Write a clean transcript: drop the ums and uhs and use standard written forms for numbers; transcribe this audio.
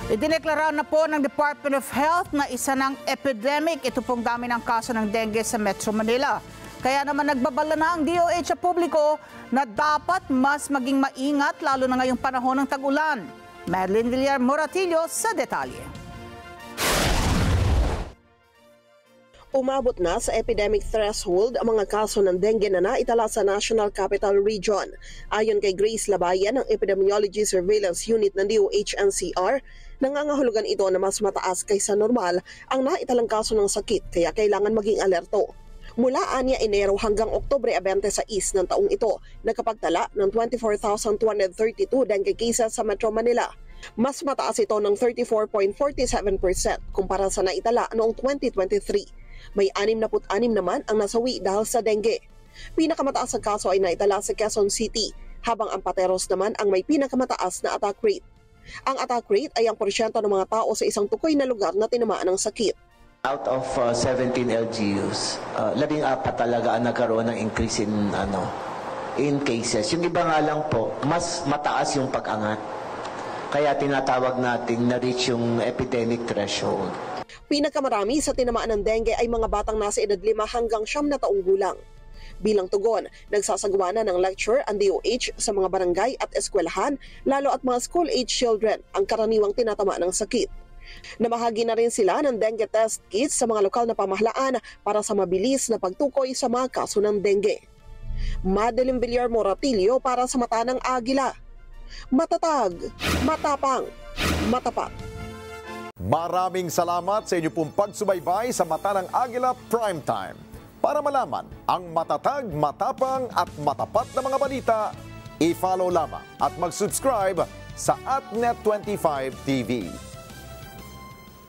Idineklara na po ng Department of Health na isa ng epidemic ito pong dami ng kaso ng dengue sa Metro Manila. Kaya naman nagbabala na ang DOH sa publiko na dapat mas maging maingat lalo na ngayong panahon ng tag-ulan. Madeline Villar Moratillo sa detalye. Umabot na sa epidemic threshold ang mga kaso ng dengue na naitala sa National Capital Region. Ayon kay Grace Labayan ng Epidemiology Surveillance Unit ng DOH-NCR, nangangahulugan ito na mas mataas kaysa normal ang naitalang kaso ng sakit kaya kailangan maging alerto. Mula anya Enero hanggang Oktubre 26 ng taong ito, nakapagtala ng 24,232 dengue cases sa Metro Manila. Mas mataas ito ng 34.47% kumpara sa naitala noong 2023. May 66 naman ang nasawi dahil sa dengue. Pinakamataas ang kaso ay naitala sa Quezon City, habang ang Pateros naman ang may pinakamataas na attack rate. Ang attack rate ay ang porsyento ng mga tao sa isang tukoy na lugar na tinamaan ng sakit. Out of 17 LGUs, 14 talaga ang nagkaroon ng increase in cases. Yung iba nga lang po, mas mataas yung pag-angat. Kaya tinatawag natin na-reach yung epidemic threshold. Pinakamarami sa tinamaan ng dengue ay mga batang nasa edad 5 hanggang 9 na taong gulang. Bilang tugon, nagsasagawa na ng lecture ang DOH sa mga barangay at eskwelahan, lalo at mga school-age children ang karaniwang tinatama ng sakit. Namahagi na rin sila ng dengue test kits sa mga lokal na pamahalaan para sa mabilis na pagtukoy sa mga kaso ng dengue. Madeline Villar Moratillo para sa Mata ng Agila. Matatag, matapang, matapat. Maraming salamat sa inyo pong pagsubaybay sa Mata ng Agila Primetime. Para malaman ang matatag, matapang at matapat na mga balita, i-follow lamang at mag-subscribe sa AtNet25 TV.